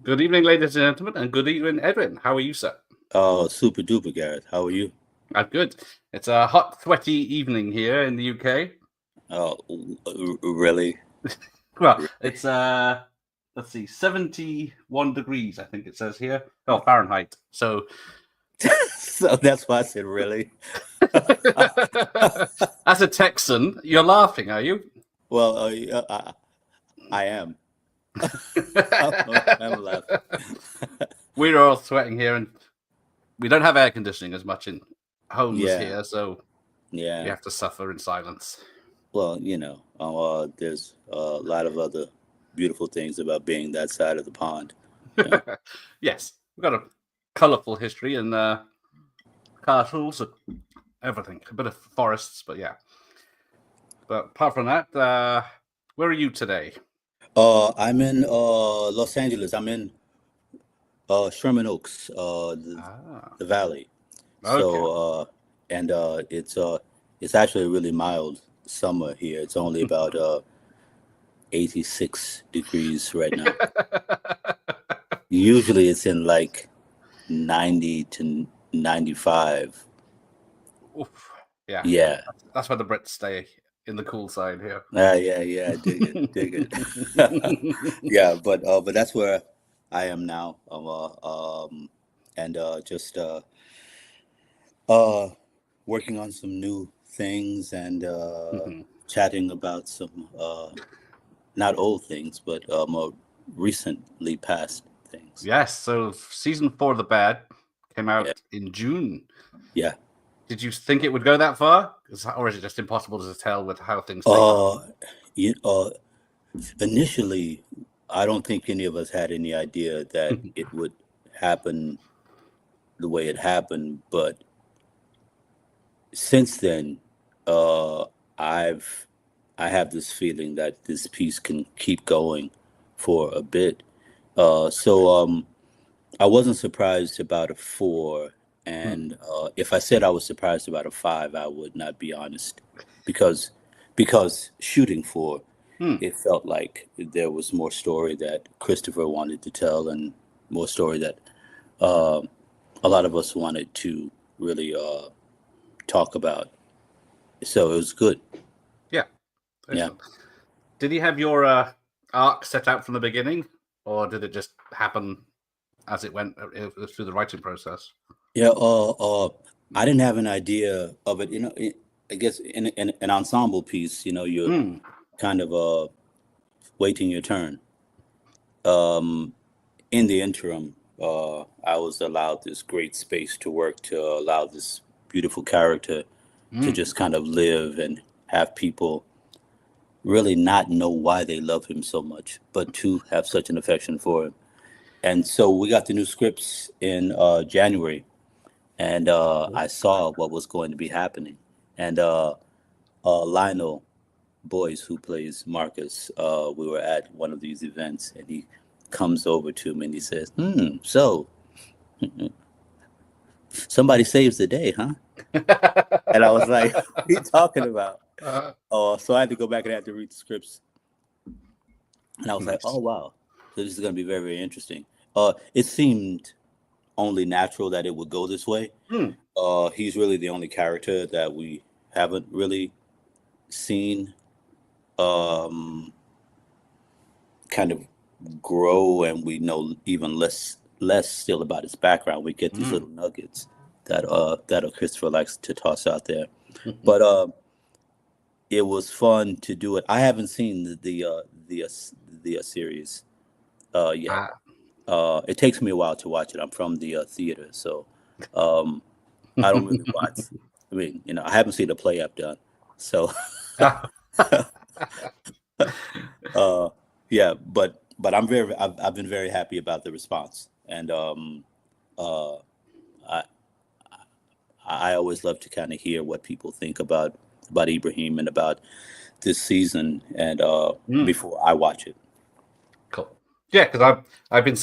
Good evening, ladies and gentlemen, and good evening, Edwin. How are you, sir? Oh, super duper, Gareth. How are you? I'm good. It's a hot, sweaty evening here in the UK. Oh, really? Well, it's let's see, 71 degrees, I think it says here. Oh, Fahrenheit. So So that's why I said really. as a Texan, you're laughing, are you? Well, I am. I'm laughing. We're all sweating here, and we don't have air conditioning as much in homes Yeah, here, so we yeah. have to suffer in silence. Well, there's a lot of other beautiful things about being that side of the pond. Yeah. Yes, we've got a colourful history and castles, everything. A bit of forests, but yeah. But apart from that, where are you today? I'm in Los Angeles. I'm in Sherman Oaks, the valley. Okay. So and it's actually a really mild summer here. It's only about 86 degrees right now. Usually it's in like 90 to 95. Oof. Yeah, Yeah. that's where the Brits stay, in the cool side here. Yeah, dig it. Yeah, but that's where I am now. And just working on some new things and Mhm. chatting about some not old things, but more recently past things. Yes, so season 4 of The Bad came Yeah, out in June. yeah. Did you think it would go that far? Or is it just impossible to tell with how things take off? You, initially, I don't think any of us had any idea that it would happen the way it happened, but since then, uh, I've I have this feeling that this piece can keep going for a bit. So I wasn't surprised about a four, Hmm. and if I said I was surprised about a five, I would not be honest, because because shooting four, Hmm. it felt like there was more story that Christopher wanted to tell, and more story that uh, a lot of us wanted to really talk about. So it was good. Yeah, Yeah. excellent. Did you have your arc set out from the beginning, or did it just happen as it went through the writing process? Yeah, I didn't have an idea of it. I guess in an ensemble piece, you're Hmm. kind of waiting your turn. Um, in the interim, I was allowed this great space to work to allow this beautiful character to Hmm. just kind of live and have people really not know why they love him so much, but to have such an affection for him. And so we got the new scripts in January, and I saw what was going to be happening. And Lionel Boyce, who plays Marcus, we were at one of these events, and he comes over to me and he says, so somebody saves the day, huh? And I was like, what are you talking about? So I had to go back and I had to read the scripts. And I was like, Nice. oh, wow. So this is going to be very, very interesting. It seemed only natural that it would go this way. Hmm. He's really the only character that we haven't really seen um, kind of grow, and we know even less still about his background. We get these Hmm. little nuggets that Christopher likes to toss out there. But it was fun to do it. I haven't seen the series yet. Ah. It takes me a while to watch it. I'm from the theater, so um, I don't really watch. I mean, I haven't seen the play I've done, so uh, yeah. But I've been very happy about the response, and uh, I I always love to kind of hear what people think about Ibrahim and about this season, and Hmm. before I watch it. Cool. Yeah, because I've been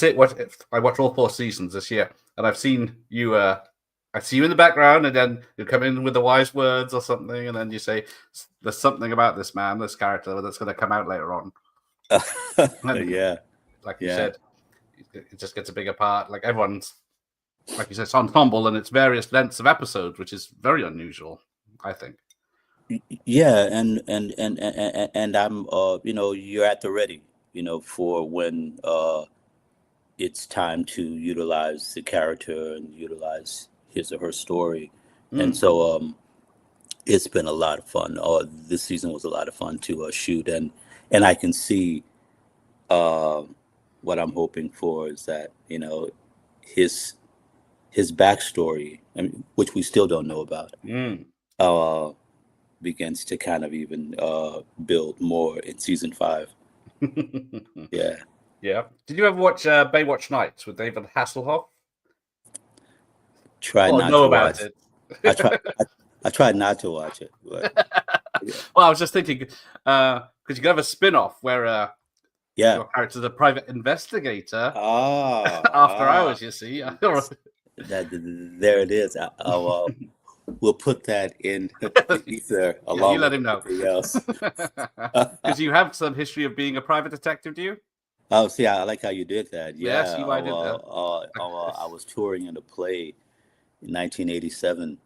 I watched all 4 seasons this year, and I've seen you. I see you in the background, and then you come in with the wise words or something, and then you say, "There's something about this man, this character, that's going to come out later on." And Yeah, like you yeah, said, it just gets a bigger part. Like everyone's, like you said, it's ensemble and it's various lengths of episodes, which is very unusual, I think. Yeah, and I'm you're at the ready, for when it's time to utilize the character and utilize his or her story. And so it's been a lot of fun. This season was a lot of fun to shoot, and I can see what I'm hoping for is that his backstory, which we still don't know about, begins to kind of even build more in season 5. Yeah. Yeah. Did you ever watch Baywatch Nights with David Hasselhoff? Try Or not know to about watch. it? I try. I tried not to watch it, but yeah. Well, I was just thinking because you could have a spin-off where Yeah. your character's a private investigator Ah, after hours. You see, there it is. We'll put that in the ether you along let with him know. everything else. Because you have some history of being a private detective, do you? Oh, see, I like how you did that. Yeah, Yeah. see why I did that. I was touring in a play in 1987,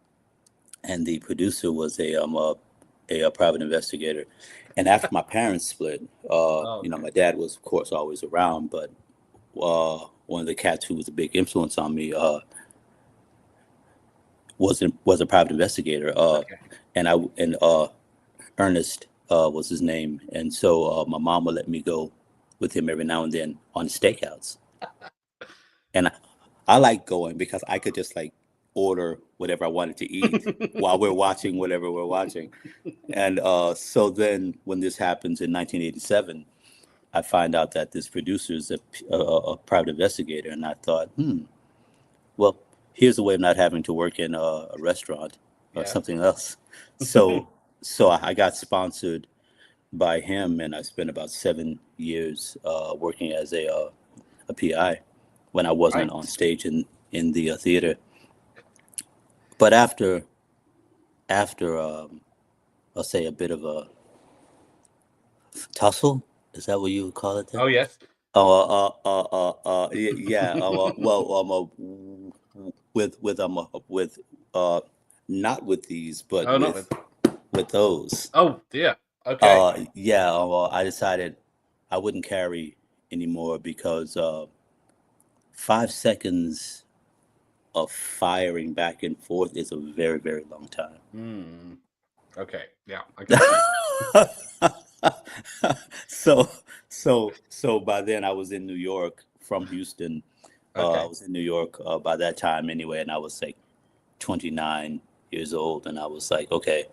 and the producer was a private investigator. And after my parents split, my dad was, of course, always around, but one of the cats who was a big influence on me was a private investigator. And Ernest was his name, and so my mom would let me go with him every now and then on stakeouts, and I like going because I could just like order whatever I wanted to eat while we're watching whatever we're watching. And so then when this happens in 1987, I find out that this producer is a private investigator, and I thought, well, here's a way of not having to work in a restaurant or something else. So I got sponsored by him, and I spent about 7 years working as a PI when I wasn't on stage in the theater. But after I'll say a bit of a tussle, is that what you would call it then? Oh yes. Yeah. With not with these, but with those. Oh dear. Okay. Yeah. I decided I wouldn't carry anymore because 5 seconds of firing back and forth is a very, very long time. Okay. Yeah. I get So by then I was in New York from Houston. I was in New York by that time anyway, and I was like 29 years old, and I was like, okay,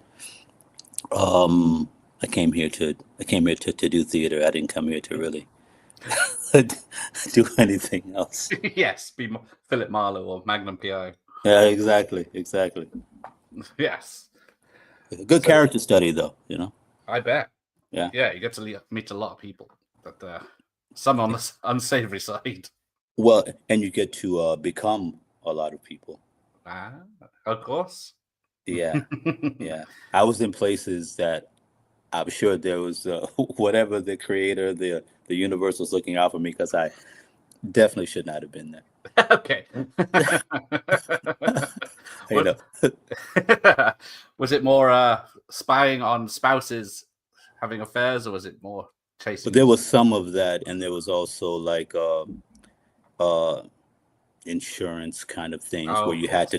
I came here to do theater. I didn't come here to really do anything else. Yes, be Philip Marlowe or Magnum PI. Yeah, exactly. Yes. Good character study, though. I bet. Yeah. Yeah, you get to meet a lot of people, but some on the unsavory side. Well, and you get to become a lot of people. Of course. Yeah. Yeah. I was in places that I'm sure there was whatever the creator, the universe was looking out for me, because I definitely should not have been there. Okay. Was it more spying on spouses having affairs, or was it more chasing? But there was some of that, and there was also like insurance kind of things where you had to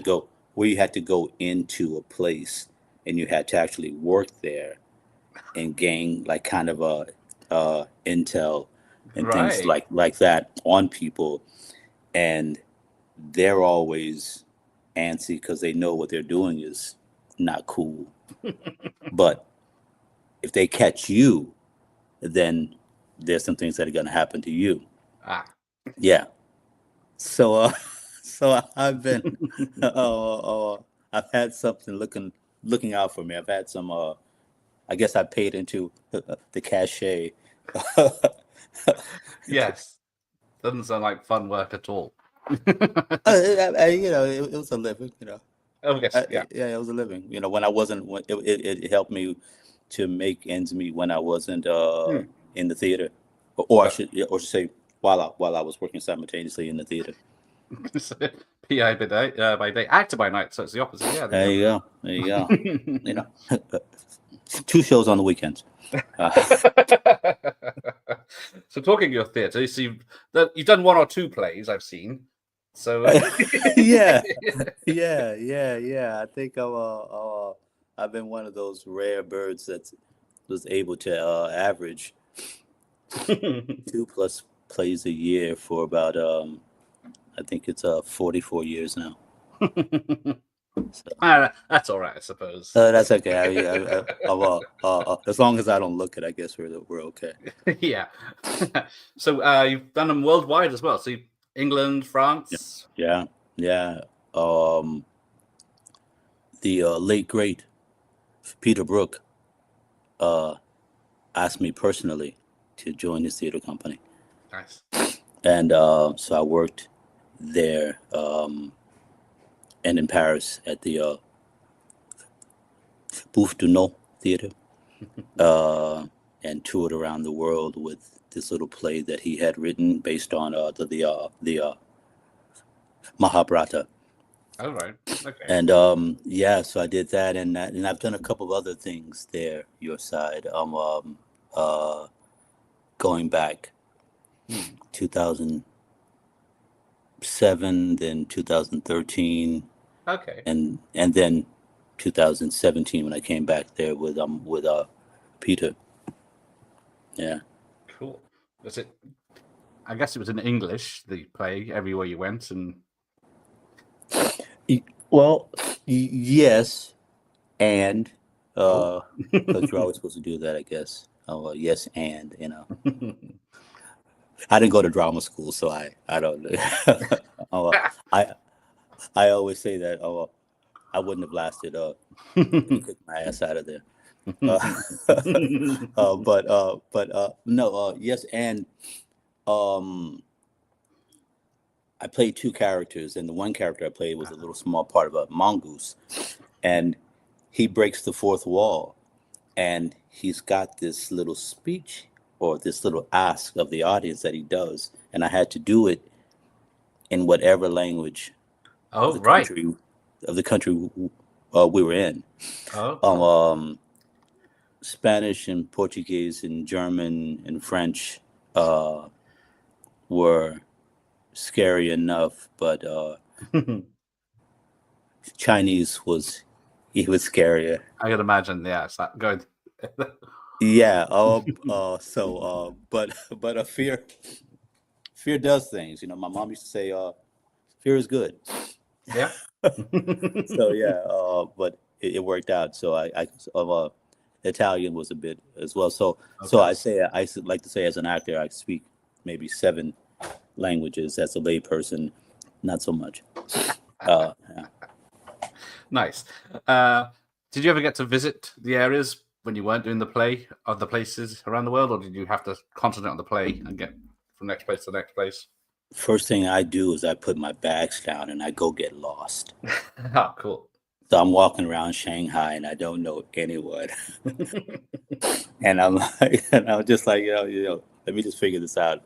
go into a place and you had to actually work there and gain like kind of a intel and things like that on people, and they're always antsy because they know what they're doing is not cool. But if they catch you, then there's some things that are going to happen to you. Yeah. So I've been I've had something looking out for me. I've had some I guess I paid into the cachet. Yes. Doesn't sound like fun work at all. It was a living, Oh, yes, yeah. Yeah, it was a living. When I wasn't, it helped me to make ends meet when I wasn't in the theater, or I should say, while I was working simultaneously in the theater. PI by day, actor by night. So it's the opposite. Yeah, There you go. There you go. You know, 2 shows on the weekends. So talking of your theatre, you see that you've done 1 or 2 plays I've seen. So yeah. I think I've been one of those rare birds that was able to average 2+ plays a year for about I think it's 44 years now. So, that's all right, I suppose. that's okay. As long as I don't look it, I guess we're okay. Yeah. So you've done them worldwide as well. So England, France. Yeah. The late great Peter Brook asked me personally to join his theater company. Nice. And so I worked there and in Paris at the Bouffes du Nord Theater and toured around the world with this little play that he had written based on the Mahabharata. All right. Okay. And so I did that, and I've done a couple of other things there, your side. Going back 2007, then 2013, Okay. and then 2017 when I came back there with Peter. Yeah. Cool. Was it? I guess it was in English. The play everywhere you went, and Well, yes, and because you're always supposed to do that, I guess. Yes, and I didn't go to drama school, so I don't know. I always say that I wouldn't have lasted kicked my ass out of there. No, yes, and I played 2 characters, and the one character I played was a little small part of a mongoose, and he breaks the 4th wall, and he's got this little speech or this little ask of the audience that he does, and I had to do it in whatever language of the country we were in. Spanish and Portuguese and German and French were scary enough, but Chinese was scarier. I can imagine. Yeah, it's that good. Yeah. But fear does things. My mom used to say, "Fear is good." Yeah. So yeah, but it worked out. So Italian was a bit as well. So I like to say as an actor, I speak maybe 7 languages. As a lay person, not so much. Yeah. Nice. Did you ever get to visit the areas when you weren't doing the play, other places around the world, or did you have to concentrate on the play and get from next place to next place? First thing I do is I put my bags down and I go get lost. Oh, cool. So I'm walking around Shanghai and I don't know anyone. and I'm just like, let me just figure this out.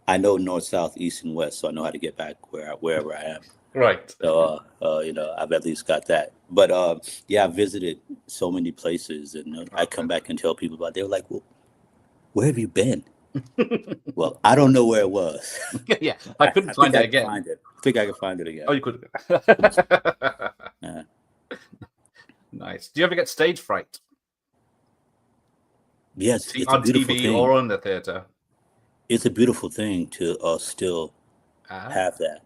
I know north, south, east, and west, so I know how to get back wherever I am. Right. So, I've at least got that. But I visited so many places, and I come back and tell people about it. They're like, well, where have you been? Well, I don't know where it was. Yeah, I couldn't find it again. I think I can find it again. Oh, you could. Yeah. Nice. Do you ever get stage fright? Yes, it's on a beautiful TV thing. or on the theater. It's a beautiful thing to still have that.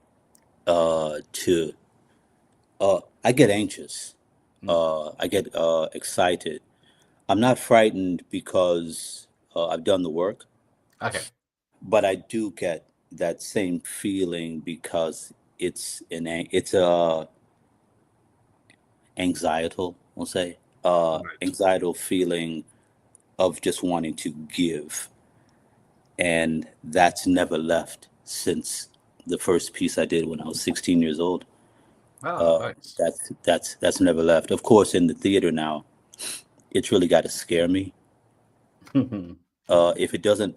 I get anxious. I get excited. I'm not frightened because I've done the work. Okay. But I do get that same feeling because it's anxietal, we'll say, anxietal feeling of just wanting to give, and that's never left since the first piece I did when I was 16 years old. Oh, nice. That's never left. Of course, in the theater now, it's really got to scare me. If it doesn't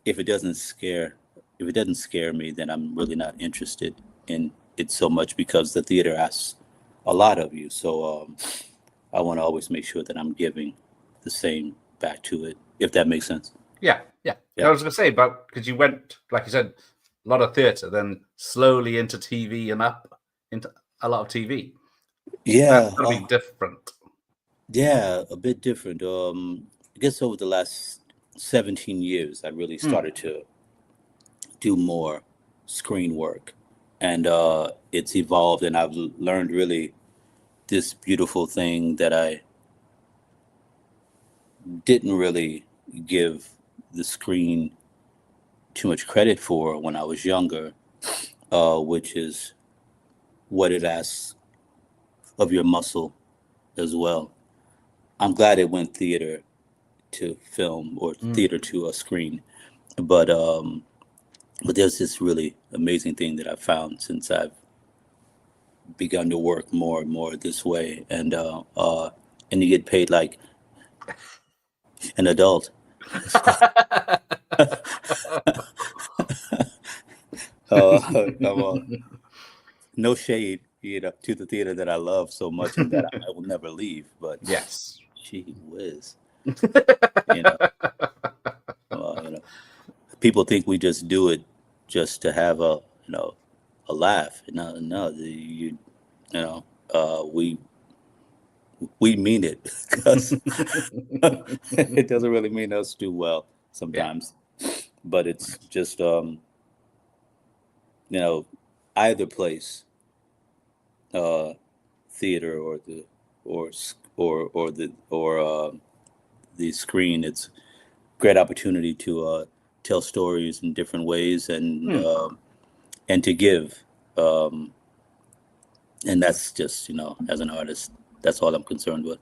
if it doesn't scare me, then I'm really not interested in it so much, because the theater asks a lot of you. So I want to always make sure that I'm giving the same back to it, if that makes sense. Yeah, yeah. I Yeah. was going to say, but because you went, like you said, a lot of theatre, then slowly into TV and up into a lot of TV. Yeah. That's got to be different. Yeah, a bit different. I guess over the last 17 years, I really started to do more screen work, and it's evolved, and I've learned really this beautiful thing that I didn't really give the screen too much credit for when I was younger, which is what it asks of your muscle as well. I'm glad it went theater to film, or theater to a screen, but there's this really amazing thing that I've found since I've begun to work more and more this way, and you get paid like an adult. Come on, no shade, to the theater that I love so much and that I will never leave. But Yes. gee whiz, you know, people think we just do it just to have a laugh. No, no, you know, we mean it, because it doesn't really mean us do well sometimes, but it's just either place, uh, theater or the the screen. It's great opportunity to tell stories in different ways, and to give, um, and that's just, as an artist, that's all I'm concerned with.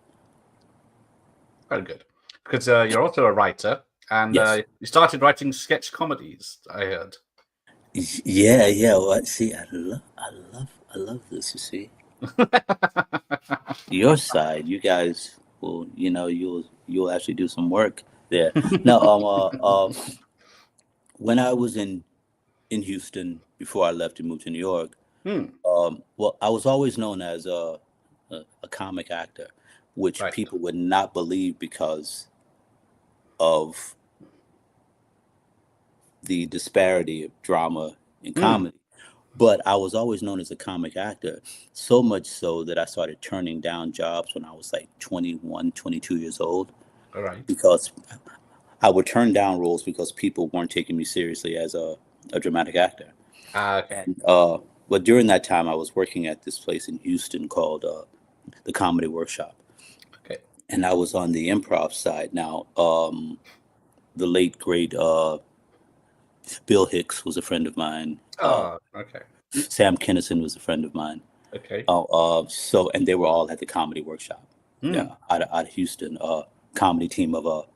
Very good. Because you're also a writer, and Yes. you started writing sketch comedies, I heard. Yeah, yeah. Well, see, I love this. You see, your side, you guys will, you'll actually do some work there. Now, when I was in Houston before I left and moved to New York, well, I was always known as a comic actor, which Right. people would not believe because of the disparity of drama and comedy. But I was always known as a comic actor, so much so that I started turning down jobs when I was like 21, 22 years old, All right. because I would turn down roles because people weren't taking me seriously as a dramatic actor. Okay. And but during that time, I was working at this place in Houston called the Comedy Workshop, Okay. and I was on the improv side. Now, the late great Bill Hicks was a friend of mine. Oh, okay. Sam Kinison was a friend of mine. Okay. So, and they were all at the Comedy Workshop, yeah, out of Houston. Comedy team of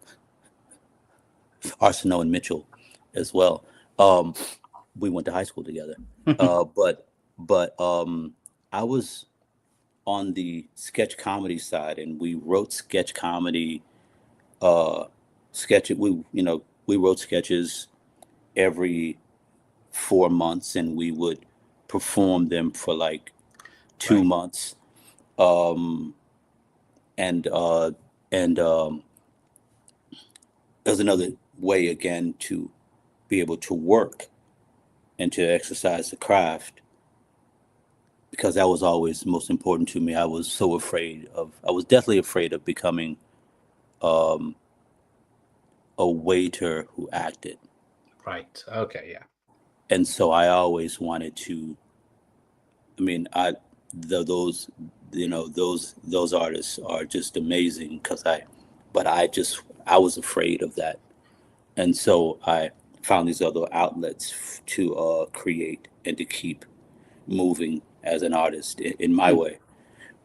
Arsenault and Mitchell as well. Um, we went to high school together. But I was on the sketch comedy side, and we wrote sketch comedy. Uh, we wrote sketches every 4 months, and we would perform them for like 2 months. Um, and there's another way again to be able to work and to exercise the craft, because that was always most important to me. I was definitely afraid of becoming um, a waiter who acted. Right. Okay. Yeah. And so I always wanted to, I mean, those, those artists are just amazing, but I was afraid of that. And so I found these other outlets to create and to keep moving as an artist in my way.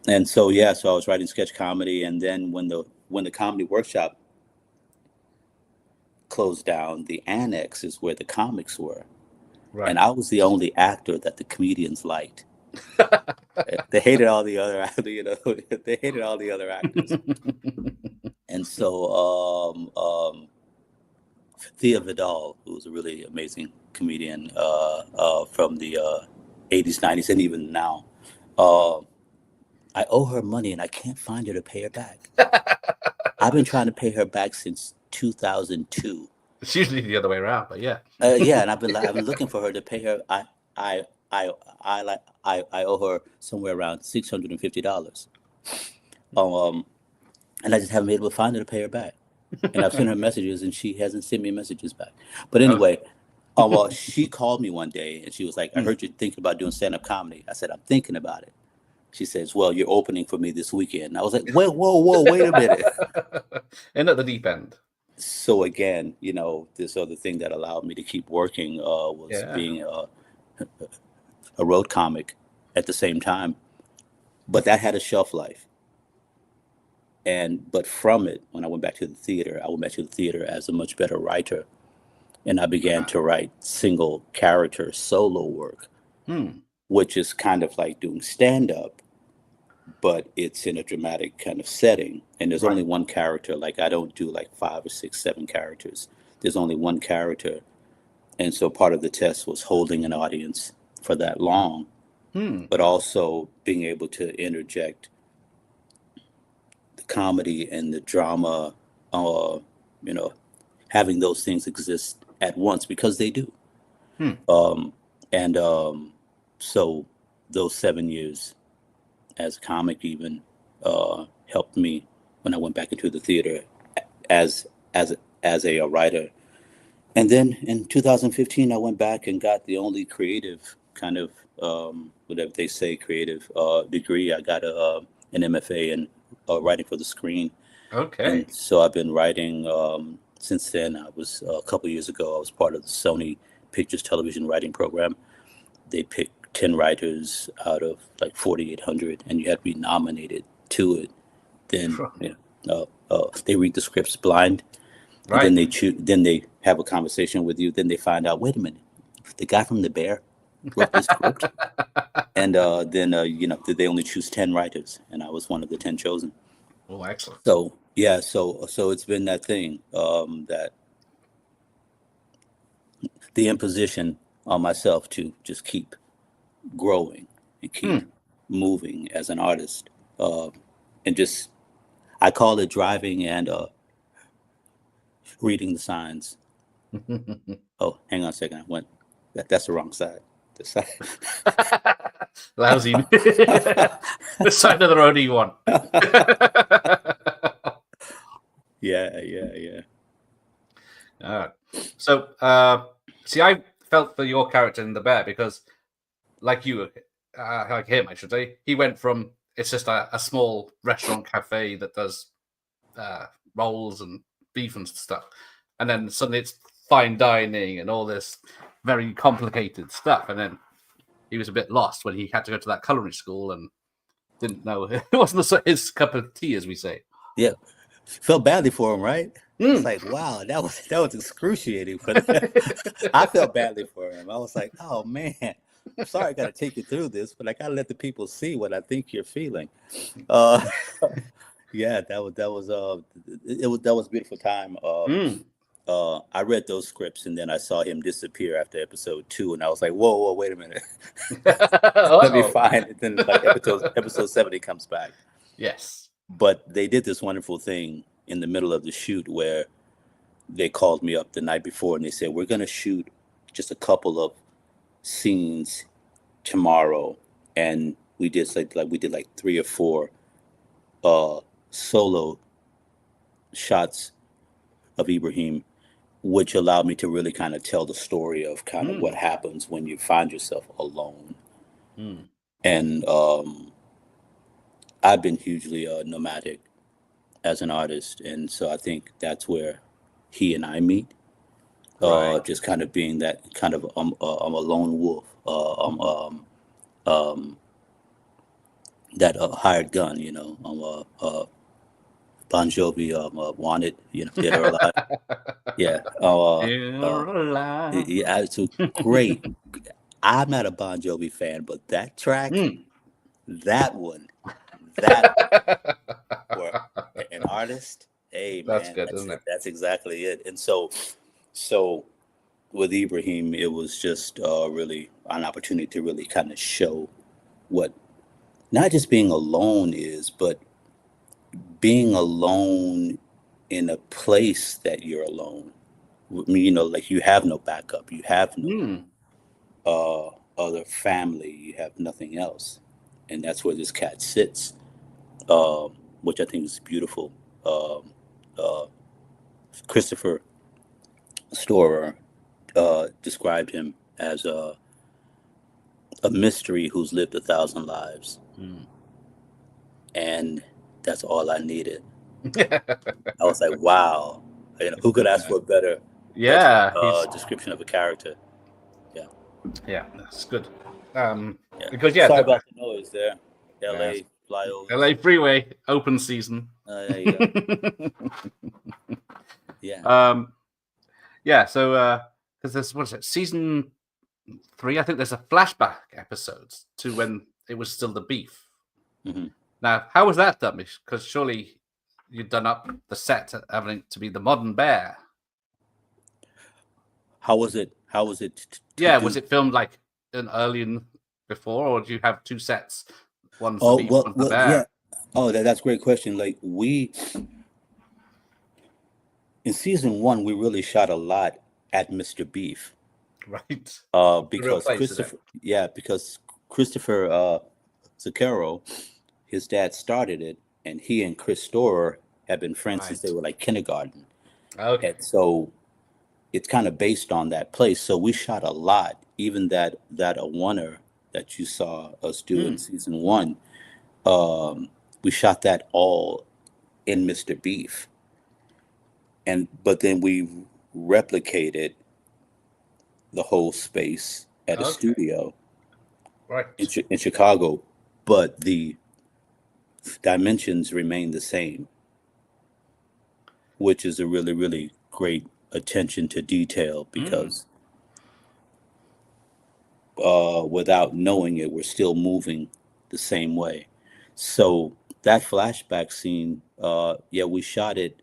And so, yeah, so I was writing sketch comedy, and then when the comedy workshop closed down, the annex is where the comics were, Right. and I was the only actor that the comedians liked. They hated all the other, they hated all the other actors. And so, Thea Vidal, who was a really amazing comedian from the 80s, 90s, and even now. Uh, I owe her money and I can't find her to pay her back. I've been trying to pay her back since 2002. It's usually the other way around, but yeah. Yeah, and I've been looking for her to pay her. I I I owe her somewhere around $650. Um, and I just haven't been able to find her to pay her back. And I've sent her messages, and she hasn't sent me messages back. But anyway, well, she called me one day, and she was like, "I heard you're thinking about doing stand-up comedy." I said, "I'm thinking about it." She says, "Well, you're opening for me this weekend." And I was like, "Whoa, whoa, whoa, wait a minute." And at the deep end. So again, this other thing that allowed me to keep working was Yeah. being a road comic at the same time. But that had a shelf life. But from it, when I went back to the theater, I went back to the theater as a much better writer. And I began to write single character solo work, which is kind of like doing stand-up, but it's in a dramatic kind of setting. And there's only one character. Like, I don't do like 5 or 6, 7 characters. There's only one character. And so part of the test was holding an audience for that long, but also being able to interject the comedy and the drama, having those things exist at once, because they do. So those 7 years as a comic even helped me when I went back into the theater as a writer. And then in 2015, I went back and got the only creative kind of whatever they say creative degree. I got an MFA in writing for the screen. Okay. And so I've been writing since then. I was a couple years ago. I was part of the Sony Pictures television writing program. They picked 10 writers out of like 4,800, and you had to be nominated to it. Then they read the scripts blind. Right. Then they choose. Then they have a conversation with you. Then they find out, wait a minute, the guy from The Bear wrote this script. And then they only choose 10 writers, and I was one of the 10 chosen. Oh, excellent. So yeah, so it's been that thing that the imposition on myself to just keep growing and keep moving as an artist, and just I call it driving and reading the signs. Oh, hang on a second. That's the wrong side. The side. Lousy. The side of the road you want. Yeah. So, see, I felt for your character in The Bear because, like you, like him, I should say, he went from it's just a small restaurant cafe that does rolls and beef and stuff, and then suddenly it's fine dining and all this very complicated stuff, and then he was a bit lost when he had to go to that culinary school and didn't know it wasn't his cup of tea, as we say. Yeah, felt badly for him, right? It's like, wow, that was excruciating. I felt badly for him. I was like, oh man, I'm sorry I got to take you through this, but I got to let the people see what I think you're feeling. Yeah, that was a beautiful time. I read those scripts, and then I saw him disappear after episode 2, and I was like, whoa, wait a minute. Let me find it. Then like episode 70 comes back. Yes. But they did this wonderful thing in the middle of the shoot where they called me up the night before and they said, we're going to shoot just a couple of scenes tomorrow. And we did like 3 or 4 solo shots of Ibrahim, which allowed me to really kind of tell the story of kind of what happens when you find yourself alone. And I've been hugely nomadic as an artist, and so I think that's where he and I meet. Just kind of being that kind of I'm a lone wolf, that hired gun. I'm a Bon Jovi, wanted, dead or alive. Yeah. Yeah, it's great. I'm not a Bon Jovi fan, but that track, that one, for an artist, hey man, That's good, isn't it? That's exactly it. And so So with Ibrahim, it was just really an opportunity to really kind of show what not just being alone is, but being alone in a place that you're alone. I mean, like you have no backup, you have no Hmm. other family, you have nothing else, and that's where this cat sits, uh, which I think is beautiful. Um, uh, Christopher Storer described him as a mystery who's lived 1,000 lives, Hmm. and that's all I needed. I was like, wow, who could ask for a better Yeah, he's description of a character? Yeah, yeah, that's good. yeah. Because Sorry about the noise there. uh, L.A. flyovers. LA Freeway open season. There you go. Yeah. um, yeah, so because there's what is it, season 3? I think there's a flashback episodes to when it was still the beef. Hmm. Now, how was that done? Because surely you'd done up the set having it to be the modern bear. How was it? How was it to Yeah, do? was it filmed like an Alien before, or do you have two sets? One's the Oh beef, well, one's the yeah. bear. Oh, that's a great question. Like we in season 1, we really shot a lot at Mr. Beef. Right. The real Because place, is it? Because Christopher Zuccaro, his dad started it, and he and Chris Storer have been friends since Right. they were like kindergarten, Okay. and so it's kind of based on that place. So we shot a lot, even that a oneer that you saw us do in Hmm. season 1. We shot that all in Mr. Beef, but then we replicated the whole space at a Okay. studio Right. in Chicago, but the dimensions remain the same, which is a really, really great attention to detail Hmm. because without knowing it, we're still moving the same way. So that flashback scene, yeah, we shot it.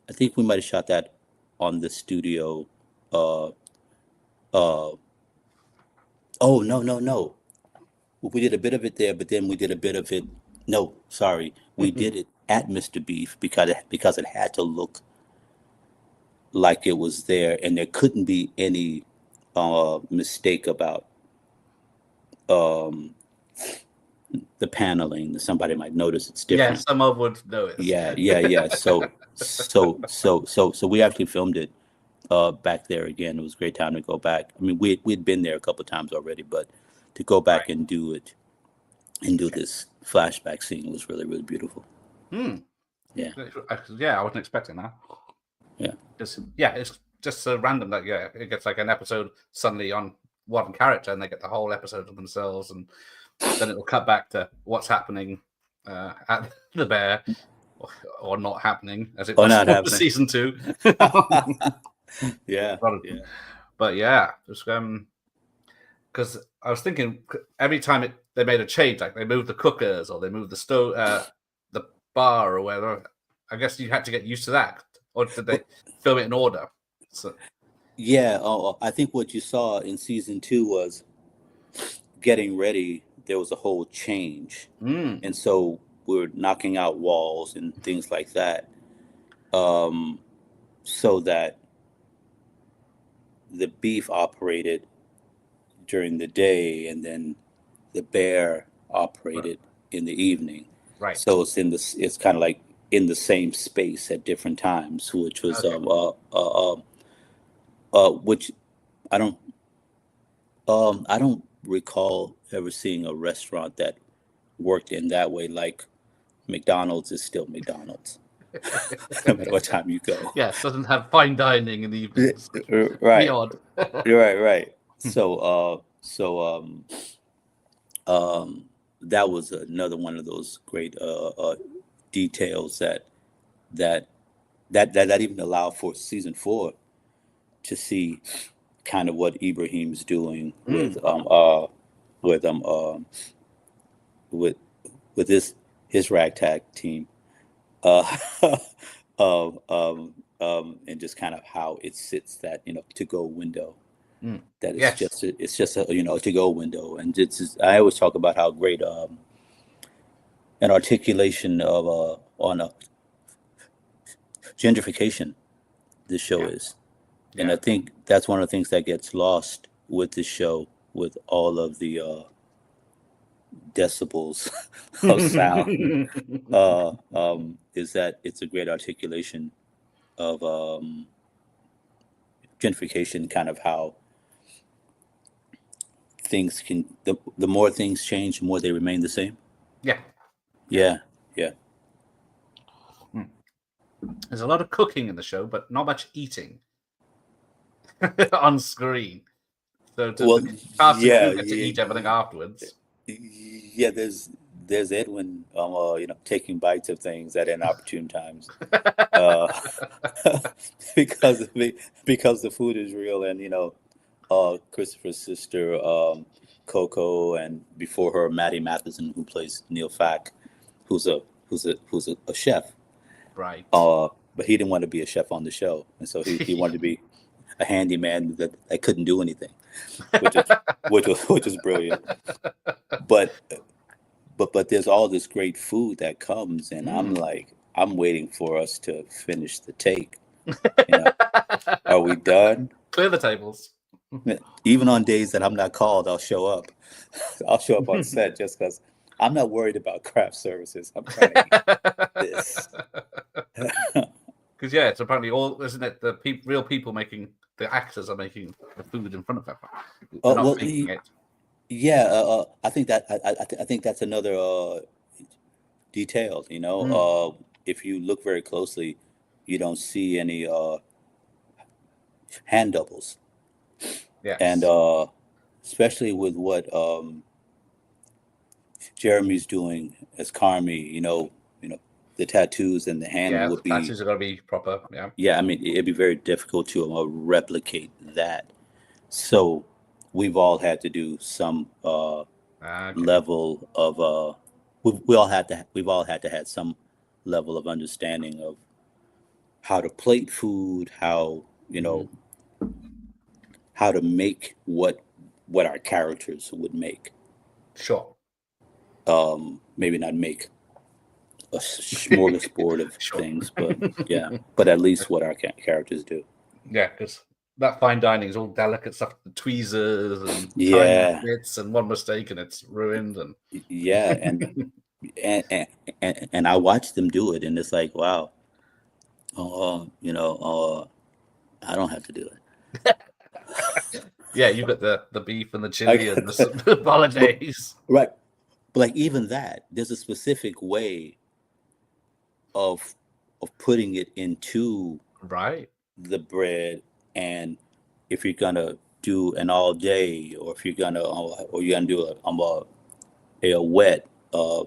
I think we might have shot that on the studio. Uh, uh, oh no, no, no. We did a bit of it there, but then we did a bit of it. No, sorry, we did it at Mr. Beef because it had to look like it was there, and there couldn't be any mistake about um, the paneling. Somebody might notice it's Yeah, different. someone would know it. Yeah, yeah, yeah. So we actually filmed it back there again. It was a great time to go back. I mean, we'd been there a couple times already, but to go back Right. and do it and do this flashback scene was really, really beautiful. Hmm. Yeah, Yeah, I wasn't expecting that. yeah. It's just so random that it gets like an episode suddenly on one character, and they get the whole episode to themselves, and then it'll cut back to what's happening at the bear, or not happening as it Oh, was not for happening. season 2. Yeah, but, yeah. but yeah, just because I was thinking every time they made a change, like they moved the cookers or they moved the stove, the bar or whatever. I guess you had to get used to that, or did they film it in order? So, Yeah, I think what you saw in season 2 was getting ready. There was a whole change, mm, and so we're knocking out walls and things like that, um, so that the beef operated during the day, and then the bear operated in the evening. right. So it's kind of like in the same space at different times, which was Okay. which I don't I don't recall ever seeing a restaurant that worked in that way. Like McDonald's is still McDonald's, no matter what time you go. Yes, doesn't have fine dining in the evenings. Be Right, odd. right, right. Um, that was another one of those great details that that even allowed for season 4 to see kind of what Ibrahim's doing Mm, with um uh, with his ragtag team. Uh, and just kind of how it sits that to go window. Mm. That Yes. it's just a to go window, and I always talk about how great an articulation of on a gentrification this show Yeah. is. And Yeah. I think that's one of the things that gets lost with this show, with all of the decibels of sound, is that it's a great articulation of gentrification, kind of how things can, the more things change, the more they remain the same. Yeah. Yeah, yeah. There's a lot of cooking in the show, but not much eating on screen. So Well, the cast and yeah, crew get to eat everything afterwards. yeah. There's Edwin, taking bites of things at inopportune times, uh, because because the food is real, and Christopher's sister, Coco, and before her, Maddie Matheson, who plays Neil Fack, who's a chef. Right. But he didn't want to be a chef on the show, and so he wanted to be a handyman that couldn't do anything, which is which was brilliant. But there's all this great food that comes, and I'm like, I'm waiting for us to finish the take. Are we done? Clear the tables. Even on days that I'm not called, I'll show up. I'll show up on set just because I'm not worried about craft services. I'm trying to eat this. Because it's apparently all, isn't it? The real people making, the actors are making the food in front of them. They're not making it. Yeah, I think that I think that's another detail. If you look very closely, you don't see any hand doubles. Yes. And especially with what Jeremy's doing as Carmi, the tattoos and the hand would the be. tattoos are going to be proper. Yeah. Yeah, I mean, it'd be very difficult to replicate that. So we've all had to do some level of we've all had to have some level of understanding of how to plate food, how how to make what our characters would make. Sure. Maybe not make a smorgasbord of things, but but at least what our characters do. Yeah, because that fine dining is all delicate stuff, the tweezers and tiny bits, and one mistake and it's ruined. And and I watch them do it, and it's like, wow, I don't have to do it. Yeah, you've got the beef and the chili and the bolognese. Right. But like even that, there's a specific way of putting it into the bread, and if you're gonna do an all day, or if you're gonna do a wet or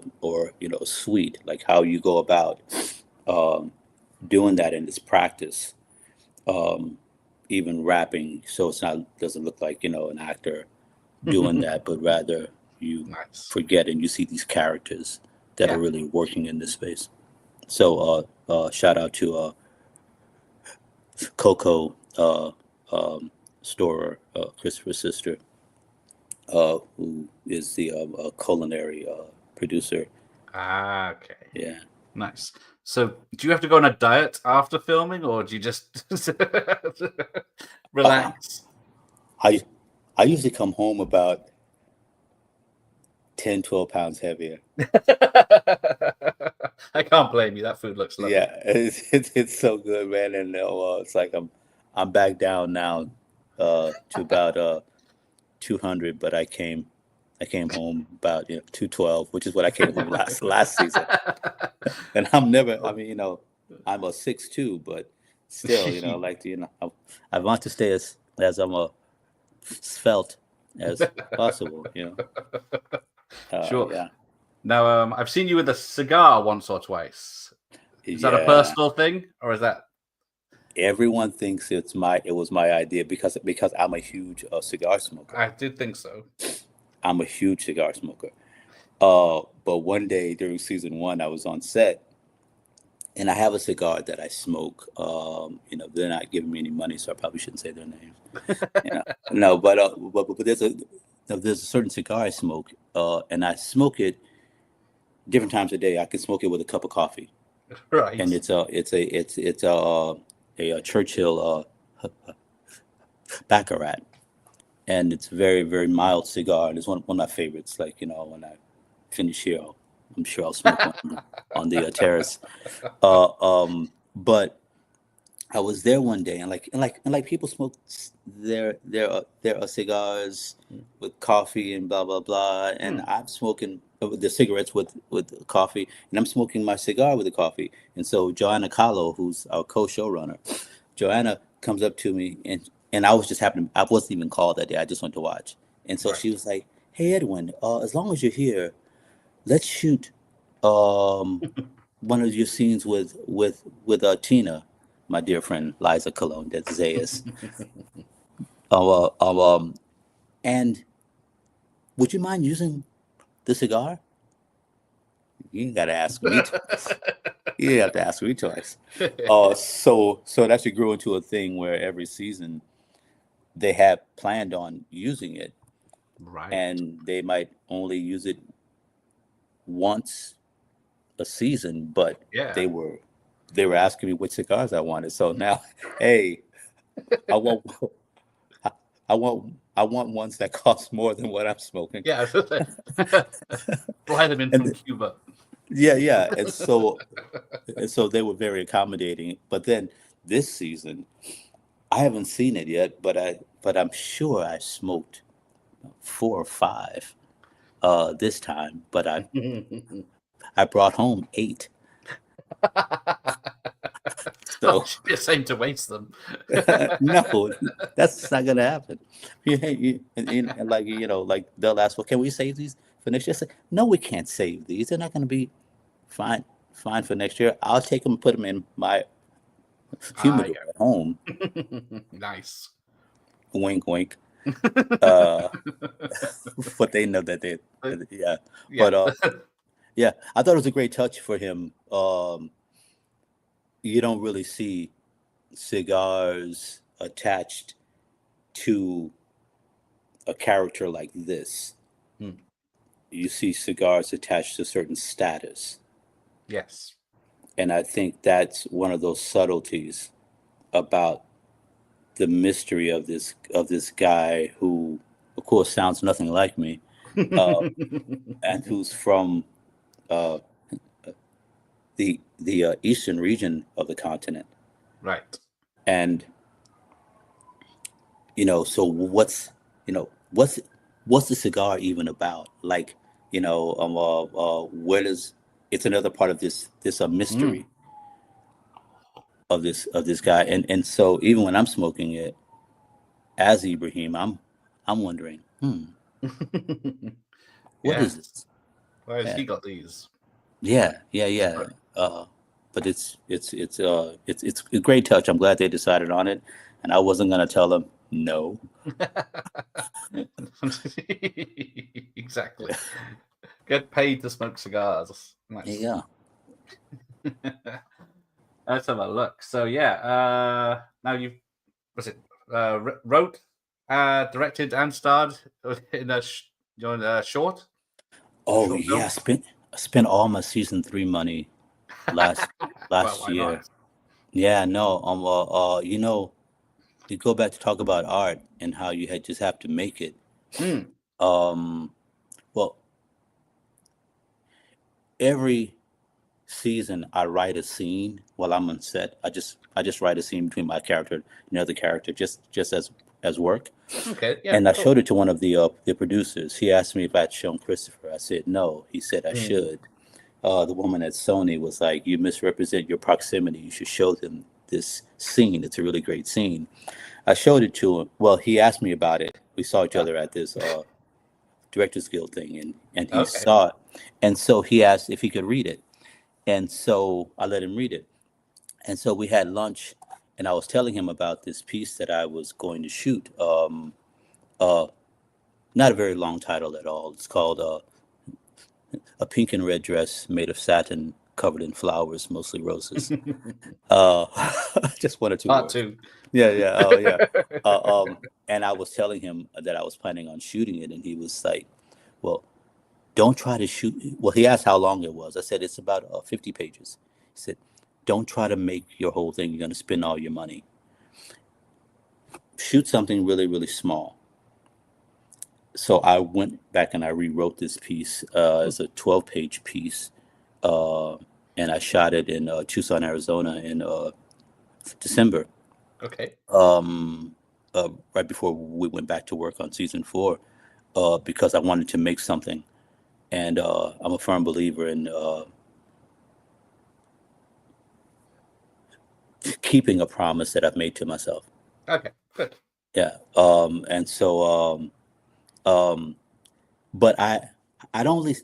sweet, like how you go about doing that in this practice, even rapping, so it's not doesn't look like an actor doing that, but rather you forget and you see these characters that are really working in this space. So shout out to Coco Storer, Christopher's sister, who is the culinary producer. Okay. Yeah. Nice. So do you have to go on a diet after filming, or do you just relax? I usually come home about 10, 12 pounds heavier. I can't blame you. That food looks lovely. Yeah, it's so good, man. And it's like I'm back down now to about 200, but I came home about 212, which is what I came home last season. And I'm a 6'2", but still, like I want to stay as I'm svelte as possible. Sure. Yeah. Now, I've seen you with a cigar once or twice. Is that a personal thing, or is that? Everyone thinks it was my idea because I'm a huge cigar smoker. I did think so. I'm a huge cigar smoker. But one day during season 1, I was on set, and I have a cigar that I smoke. They're not giving me any money, so I probably shouldn't say their names. No, but there's a certain cigar I smoke, and I smoke it different times a day. I can smoke it with a cup of coffee, Right. and it's a Churchill Baccarat, and it's a very very mild cigar, and it's one of my favorites. Like when I finish here, I'm sure I'll smoke one on the terrace. But I was there one day, and like people smoke their cigars with coffee and blah blah blah, and I'm smoking the cigarettes with coffee, and I'm smoking my cigar with the coffee. And so Joanna Kahlo, who's our co-showrunner, Joanna comes up to me, and I was just happening. I wasn't even called that day. I just went to watch, and so Right. she was like, "Hey Edwin, as long as you're here, let's shoot um, one of your scenes with Tina, my dear friend Liza Cologne, that's Zayas. Uh, uh, um, and would you mind using the cigar? You ain't gotta ask me twice. You have to ask me twice. So it actually grew into a thing where every season they have planned on using it, Right. and they might only use it once a season, but Yeah. they were asking me which cigars I wanted. So now, hey, I want I want ones that cost more than what I'm smoking. Yeah. I was gonna say, fly them in from And Cuba. yeah, and so they were very accommodating. But then this season, I haven't seen it yet, but I'm sure I smoked 4 or 5 this time. But I brought home 8. Oh, So it should be a shame to waste them. no, that's not gonna happen. Like they'll ask, well, can we save these for next year? I say, no, we can't save these. They're not gonna be fine for next year. I'll take them and put them in my humidor Yeah. at home. Nice. Wink, wink. Uh, but they know that yeah. Yeah. But yeah, I thought it was a great touch for him. You don't really see cigars attached to a character like this. Hmm. You see cigars attached to certain status. Yes. And I think that's one of those subtleties about the mystery of this guy who, of course, sounds nothing like me, uh, and who's from uh, the eastern region of the continent. Right. And so what's the cigar even about? Like, where does it's another part of this Mm. mystery of this guy, and so even when I'm smoking it as Ibrahim, I'm wondering, what Yeah. is this? Why has Yeah, he got these? yeah. Right. But it's a great touch. I'm glad they decided on it, and I wasn't gonna tell them no. Exactly. Get paid to smoke cigars. Nice. Yeah. Let's have a look. So yeah, now you was it wrote, directed, and starred in a short Oh short yeah, film. I spent all my season 3 money last Well, last why not? year. Yeah, no, you go back to talk about art and how you had just have to make it. Mm. Um, well, every season I write a scene while I'm on set. I just write a scene between my character and another character, just as work. Okay. Yeah. And I Cool. showed it to one of the producers. He asked me if I'd shown Christopher. I said no. He said I Mm. should. The woman at Sony was like, "You misrepresent your proximity. You should show them this scene. It's a really great scene." I showed it to him. Well, he asked me about it. We saw each Ah, other at this Directors Guild thing, and he okay. saw it. And so he asked if he could read it. And so I let him read it. And so we had lunch, and I was telling him about this piece that I was going to shoot. Uh, Not a very long title at all. It's called A Pink and Red Dress Made of Satin covered in flowers, mostly roses. Just one or two Part words. two. Yeah, yeah, oh yeah. And I was telling him that I was planning on shooting it, and he was like, "Well, don't try to shoot." Well, he asked how long it was. I said it's about 50 pages. He said, "Don't try to make your whole thing. You're going to spend all your money. Shoot something really, really small." So I went back and I rewrote this piece as a 12-page piece, and I shot it in Tucson, Arizona, in December. Okay. Right before we went back to work on season 4, because I wanted to make something, and I'm a firm believer in keeping a promise that I've made to myself. Okay. Good. Yeah. And so, but I'd only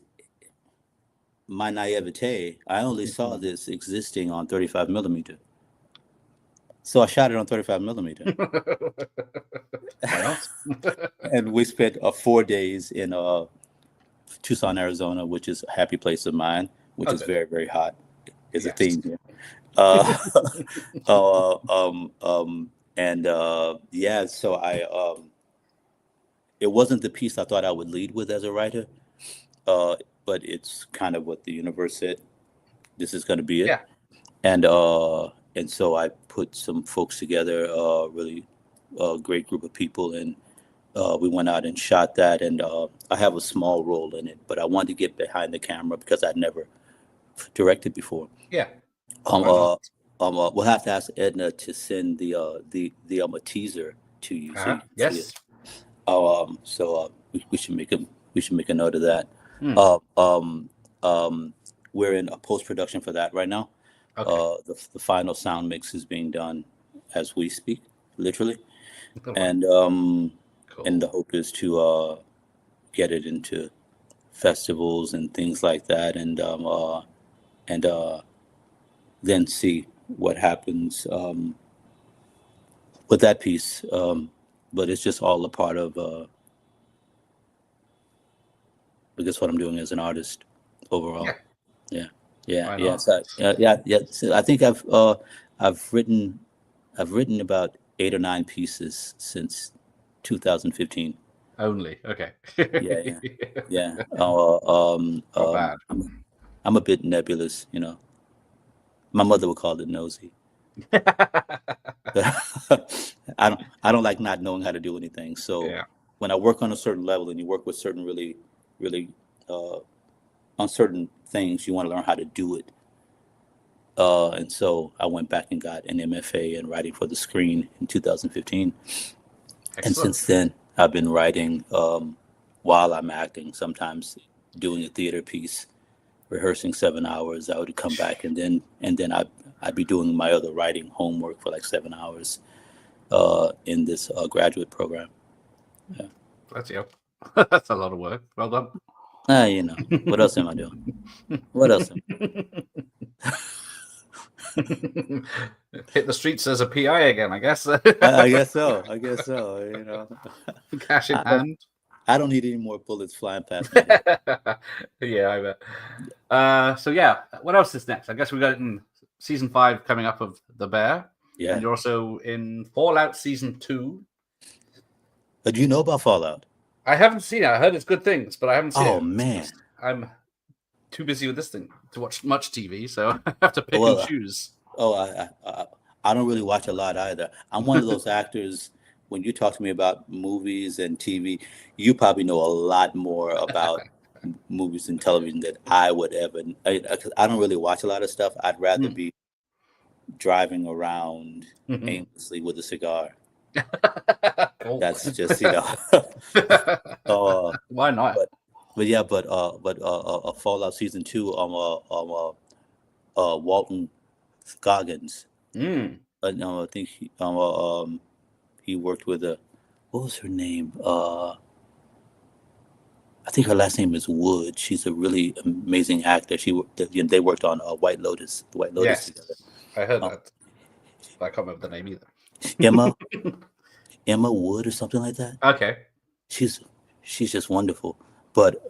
my naivete. I only saw this existing on 35 millimeter. So I shot it on 35 millimeter. Why not? And we spent 4 days in Tucson, Arizona, which is a happy place of mine, which is very, very hot. Is a theme here. Yeah, so it wasn't the piece I thought I would lead with as a writer, but it's kind of what the universe said. This is going to be it. Yeah. And so I put some folks together, really great group of people, and we went out and shot that. And I have a small role in it, but I wanted to get behind the camera because I'd never directed before. Yeah. We'll have to ask Edna to send the teaser to you. So you can Yes. see it. So we should make a note of that. We're in a post-production for that right now. Okay. The final sound mix is being done as we speak, literally. Cool. And the hope is to get it into festivals and things like that, and then see what happens with that piece. But it's just all a part of, I guess, what I'm doing as an artist overall. Yeah. So, I think I've written about 8 or 9 pieces since 2015. Only. Okay. Yeah. Not bad. I'm a bit nebulous, you know. My mother would call it nosy. I don't like not knowing how to do anything. So when I work on a certain level and you work with certain really on certain things, you want to learn how to do it. And so I went back and got an MFA in writing for the screen in 2015. Excellent. And since then I've been writing while I'm acting, sometimes doing a theater piece, rehearsing 7 hours. I would come back and then I'd be doing my other writing homework for like 7 hours in this graduate program. Yeah. That's you. That's a lot of work. Well done. You know, what else am I doing? What else? Hit the streets as a PI again, I guess. I guess so. You know, cash in hand. I don't need any more bullets flying past me. Yeah, I bet. So yeah, what else is next? I guess we got it in season 5 coming up of The Bear. Yeah. And you're also in Fallout season 2. Do you know about Fallout? I haven't seen it. I heard it's good things, but I haven't seen it. Oh man, I'm too busy with this thing to watch much TV, so I have to pick and choose. I don't really watch a lot either. I'm one of those actors. When you talk to me about movies and TV, you probably know a lot more about movies and television than I would ever. I don't really watch a lot of stuff. I'd rather be driving around aimlessly with a cigar. That's just, you know. Why not? But Fallout season 2. Walton Goggins. I think he worked with what was her name? I think her last name is Wood. She's a really amazing actor. They worked on White Lotus. Yes, together. I heard that. I can't remember the name either. Emma Wood or something like that. Okay. She's just wonderful. But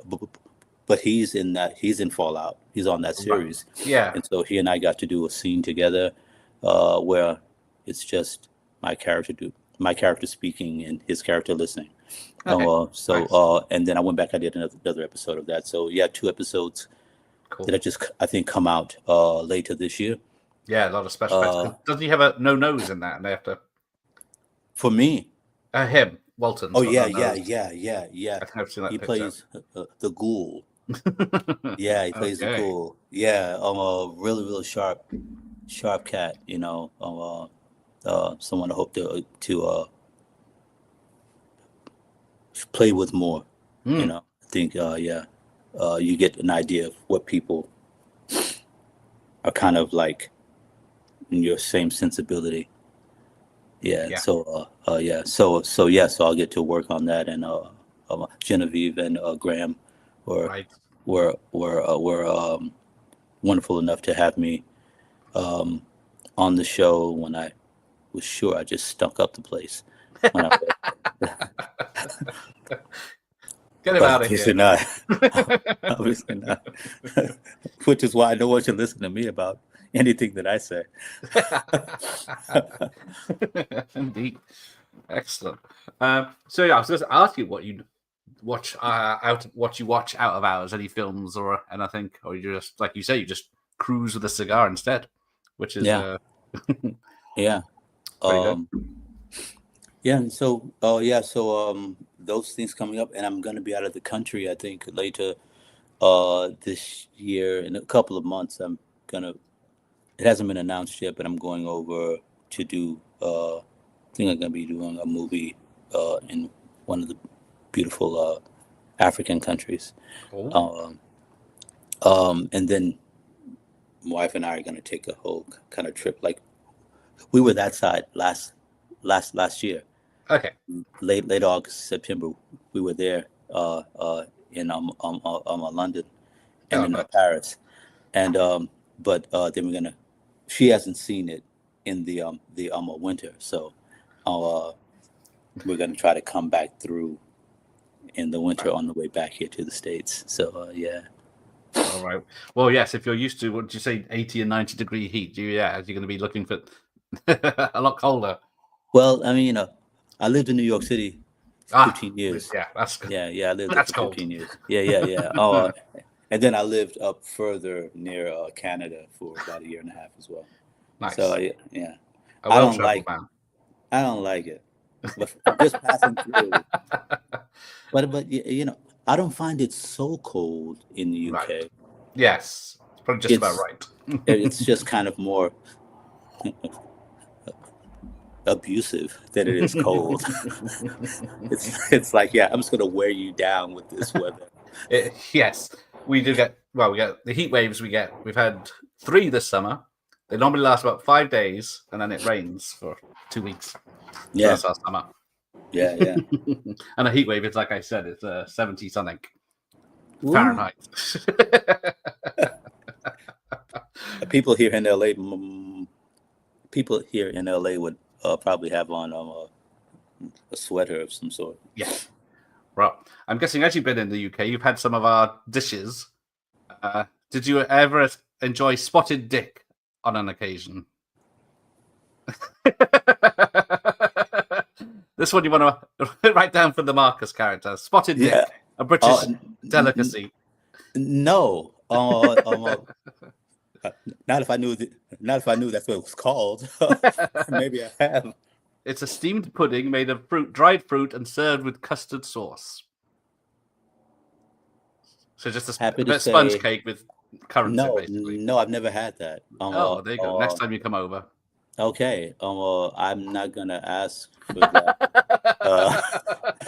but he's in Fallout. He's on that series, Yeah. and so he and I got to do a scene together, where it's just my character speaking and his character listening. Nice. And then I went back. I did another episode of that. So yeah, 2 episodes Cool. that I think come out later this year. Yeah, a lot of special effects. Doesn't he have a no nose in that? And they have to. For me. Him, Walton's. Oh got yeah, no nose. yeah. I think I've seen that He picture. plays the ghoul. Yeah, he plays the ghoul. Yeah, a really sharp cat. You know, someone I hope to play with more. You know, I think you get an idea of what people are kind of like in your same sensibility. Yeah. So I'll get to work on that, and Genevieve and Graham were wonderful enough to have me on the show when I was sure I just stunk up the place. Get him out of here. Obviously not. Which is why no one should listen to me about anything that I say. Indeed. Excellent. So yeah, I was going to ask you what you watch out of hours, any films or anything, or you just, like you say, you just cruise with a cigar instead, which is yeah. Good. Yeah. So those things coming up, and I'm going to be out of the country, I think, later this year. In a couple of months, it hasn't been announced yet, but I'm going over to do, I think I'm going to be doing a movie in one of the beautiful African countries. Cool. And then my wife and I are going to take a whole kind of trip. Like, we were that side last year. Okay. Late August, September, we were there in London and in Paris, and but then we're gonna. She hasn't seen it in the winter, so we're gonna try to come back through in the winter on the way back here to the States. So yeah. All right. Well, yes. If you're used to, what did you say, 80 and 90 degree heat, you're going to be looking for a lot colder. Well, I mean, I lived in New York City 15 years. Yeah, that's good. Yeah, I lived there for 15 years. Yeah. And then I lived up further near Canada for about a year and a half as well. Nice. So yeah. I don't like it. But just passing through. But you know, I don't find it so cold in the UK. Right. Yes, it's probably just about right. It's just kind of more abusive than it is cold. It's like, yeah, I'm just gonna wear you down with this weather. Yes, we get the heat waves. We've had 3 this summer. They normally last about 5 days, and then it rains for 2 weeks. Yeah, that's our summer. Yeah. And a heat wave, it's like I said, it's 70 something Fahrenheit. People here in LA would probably have on a sweater of some sort. Yeah. Right. I'm guessing, as you've been in the UK, you've had some of our dishes. Did you ever enjoy spotted dick on an occasion? This one you want to write down for the Marcus character. Spotted dick, a British delicacy. No. Not if I knew that's what it was called. Maybe I have. It's a steamed pudding made of dried fruit, and served with custard sauce. So just a sponge cake with currency, basically. No, I've never had that. There you go. Next time you come over. Okay. I'm not gonna ask for that.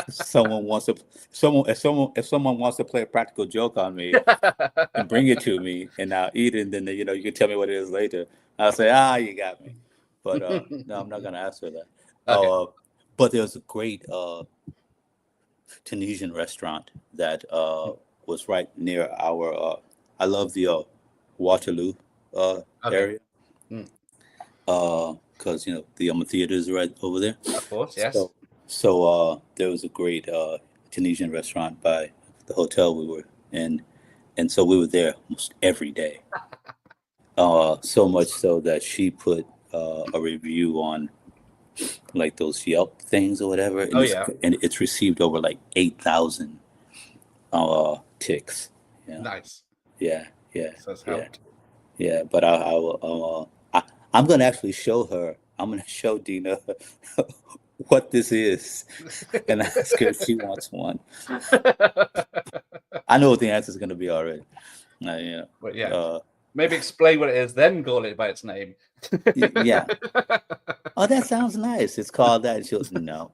If someone wants to play a practical joke on me and bring it to me, and I'll eat it, and then you can tell me what it is later. I'll say, you got me. But no, I'm not gonna ask for that. Okay. But there's a great Tunisian restaurant that was right near our. I love the Waterloo area. Because the theater is right over there. Of course, yes. So there was a great Tunisian restaurant by the hotel we were in, and so we were there almost every day. So much so that she put a review on like those Yelp things or whatever, and Oh yeah, it's received over like 8,000 ticks. Yeah, nice. yeah, yeah, So it's yeah, helped. yeah. But I will. I'm gonna actually show her. I'm gonna show Dina what this is, and ask her if she wants one. I know what the answer is gonna be already. Yeah. But yeah, Uh, maybe explain what it is, then call it by its name. yeah. Oh, that sounds nice. It's called that. She'll no,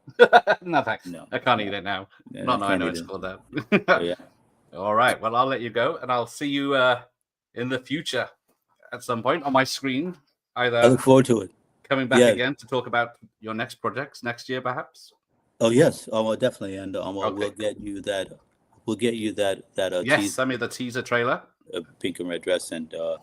No thanks. no, I can't eat no. it now. Yeah, I Not now I can't know eat it's it. called that. Oh, yeah. All right. Well, I'll let you go, and I'll see you in the future at some point on my screen, I either look forward to it. coming back Yeah. again to talk about your next projects next year, perhaps. Oh yes. Oh, well, definitely. And Okay, we'll get you that. We'll get you that yes, teaser, send me the teaser trailer. pink and red dress, and We'll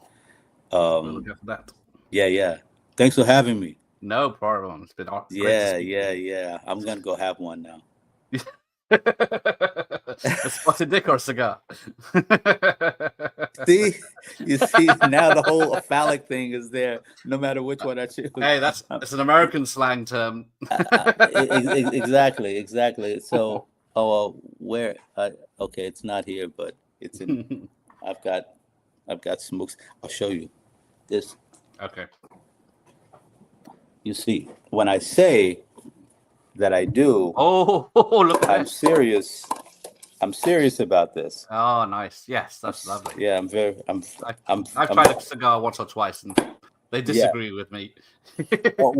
look um, out for that. yeah. Thanks for having me. No problem. It's been great to Yeah, speak to you. yeah. I'm gonna go have one now. A spotted dick or a cigar? See, you see now the whole phallic thing is there. No matter which one I choose. Hey, it's an American slang term. Exactly. So, where? Okay, it's not here, but it's in. I've got smokes. I'll show you this. Okay. You see, when I say that I do, Oh, look at I'm this. serious. I'm serious about this. Oh, nice. Yes, that's lovely. Yeah, I'm very. I've tried a cigar once or twice, and they Yeah. disagree with me. Well,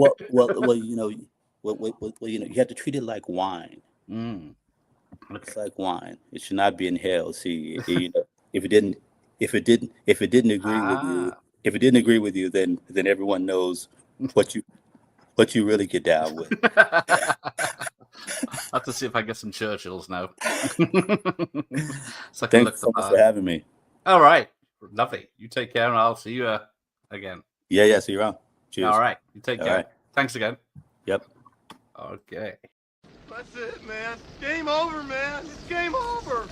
you have to treat it like wine. Mm, It's okay. like wine. It should not be inhaled. See, if it didn't, if it didn't agree with you, Ah. if it didn't agree with you, then everyone knows what you really get down with. I'll have to see if I get some Churchills now. So I can Thanks look the so much for part. having me. All right. Lovely. You take care, and I'll see you again. Yeah. See you around. Cheers. All right. You take All care. right. Thanks again. Yep. Okay. That's it, man. Game over, man. It's game over.